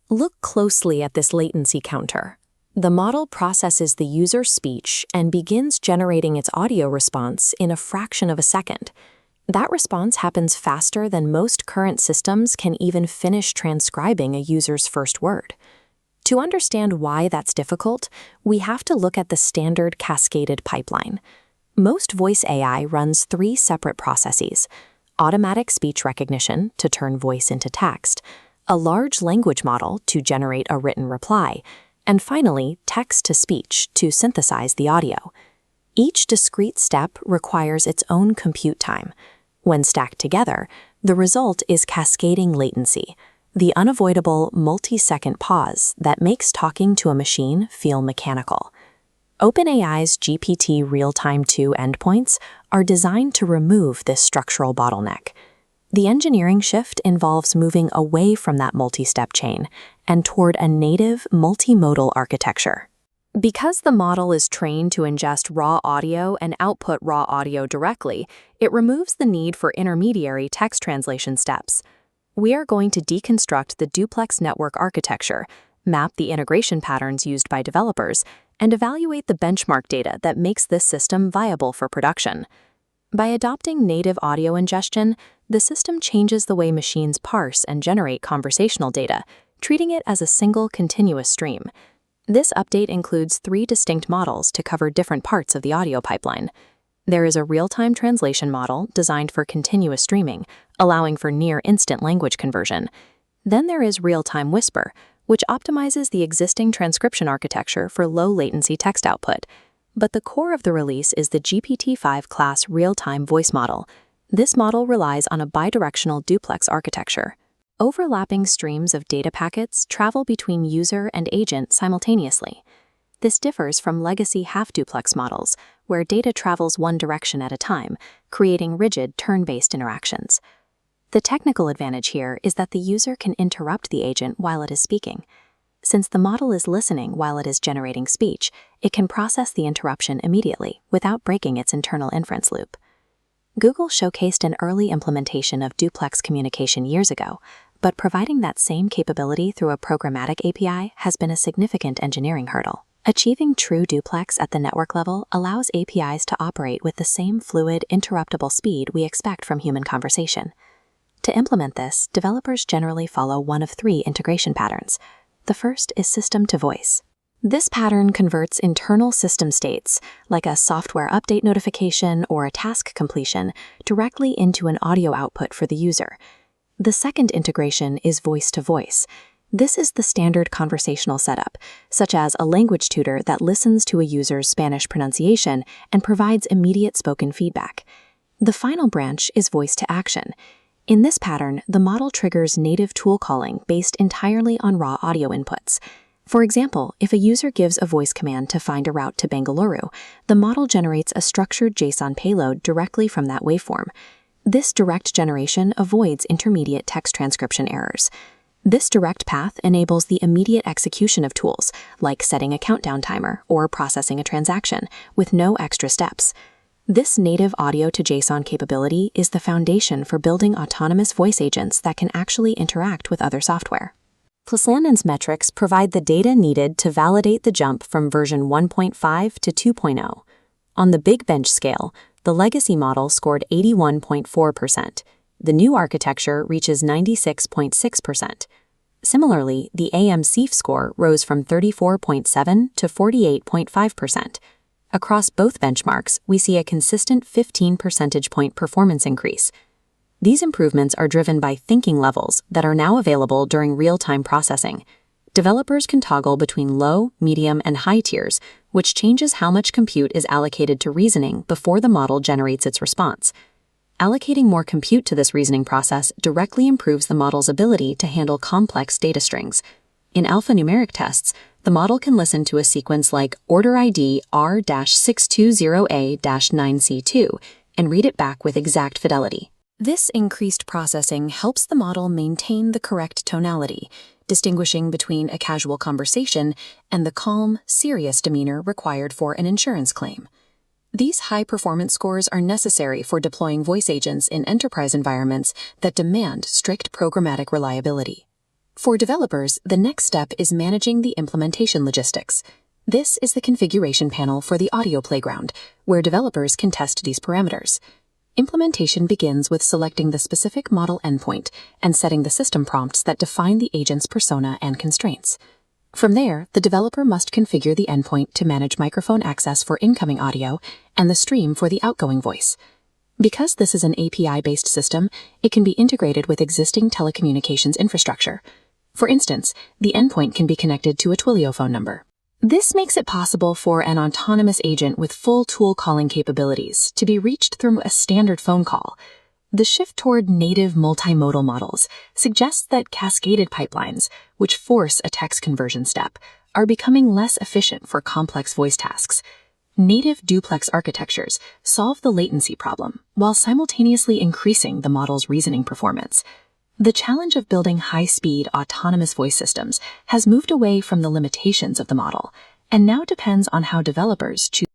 Look closely at this latency counter. The model processes the user's speech and begins generating its audio response in a fraction of a second. That response happens faster than most current systems can even finish transcribing a user's first word. To understand why that's difficult, we have to look at the standard cascaded pipeline. Most voice AI runs 3 separate processes: automatic speech recognition to turn voice into text, a large language model to generate a written reply, and finally, text-to-speech to synthesize the audio. Each discrete step requires its own compute time. When stacked together, the result is cascading latency, the unavoidable multi-second pause that makes talking to a machine feel mechanical. OpenAI's GPT-Realtime-2 endpoints are designed to remove this structural bottleneck. The engineering shift involves moving away from that multi-step chain and toward a native multimodal architecture. Because the model is trained to ingest raw audio and output raw audio directly, it removes the need for intermediary text translation steps. We are going to deconstruct the duplex network architecture, map the integration patterns used by developers, and evaluate the benchmark data that makes this system viable for production. By adopting native audio ingestion, the system changes the way machines parse and generate conversational data, treating it as a single continuous stream. This update includes 3 distinct models to cover different parts of the audio pipeline. There is a real-time translation model designed for continuous streaming, allowing for near-instant language conversion. Then there is real-time whisper, which optimizes the existing transcription architecture for low-latency text output. But the core of the release is the GPT-5 class real-time voice model. This model relies on a bidirectional duplex architecture. Overlapping streams of data packets travel between user and agent simultaneously. This differs from legacy half-duplex models, where data travels one direction at a time, creating rigid turn-based interactions. The technical advantage here is that the user can interrupt the agent while it is speaking. Since the model is listening while it is generating speech, it can process the interruption immediately without breaking its internal inference loop. Google showcased an early implementation of duplex communication years ago, but providing that same capability through a programmatic API has been a significant engineering hurdle. Achieving true duplex at the network level allows APIs to operate with the same fluid, interruptible speed we expect from human conversation. To implement this, developers generally follow one of 3 integration patterns. The first is system-to-voice. This pattern converts internal system states, like a software update notification or a task completion, directly into an audio output for the user. The second integration is voice-to-voice. This is the standard conversational setup, such as a language tutor that listens to a user's Spanish pronunciation and provides immediate spoken feedback. The final branch is voice-to-action. In this pattern, the model triggers native tool calling based entirely on raw audio inputs. For example, if a user gives a voice command to find a route to Bengaluru, the model generates a structured JSON payload directly from that waveform. This direct generation avoids intermediate text transcription errors. This direct path enables the immediate execution of tools, like setting a countdown timer or processing a transaction, with no extra steps. This native audio-to-JSON capability is the foundation for building autonomous voice agents that can actually interact with other software. Plisannen's metrics provide the data needed to validate the jump from version 1.5 to 2.0. On the Big Bench scale, the legacy model scored 81.4%. The new architecture reaches 96.6%. Similarly, the AMC score rose from 34.7 to 48.5%. Across both benchmarks, we see a consistent 15 percentage point performance increase. These improvements are driven by thinking levels that are now available during real-time processing. Developers can toggle between low, medium, and high tiers, which changes how much compute is allocated to reasoning before the model generates its response. Allocating more compute to this reasoning process directly improves the model's ability to handle complex data strings. In alphanumeric tests, the model can listen to a sequence like order ID R-620A-9C2 and read it back with exact fidelity. This increased processing helps the model maintain the correct tonality, distinguishing between a casual conversation and the calm, serious demeanor required for an insurance claim. These high-performance scores are necessary for deploying voice agents in enterprise environments that demand strict programmatic reliability. For developers, the next step is managing the implementation logistics. This is the configuration panel for the audio playground, where developers can test these parameters. Implementation begins with selecting the specific model endpoint and setting the system prompts that define the agent's persona and constraints. From there, the developer must configure the endpoint to manage microphone access for incoming audio and the stream for the outgoing voice. Because this is an API-based system, it can be integrated with existing telecommunications infrastructure. For instance, the endpoint can be connected to a Twilio phone number. This makes it possible for an autonomous agent with full tool calling capabilities to be reached through a standard phone call. The shift toward native multimodal models suggests that cascaded pipelines, which force a text conversion step, are becoming less efficient for complex voice tasks. Native duplex architectures solve the latency problem while simultaneously increasing the model's reasoning performance. The challenge of building high-speed autonomous voice systems has moved away from the limitations of the model and now depends on how developers choose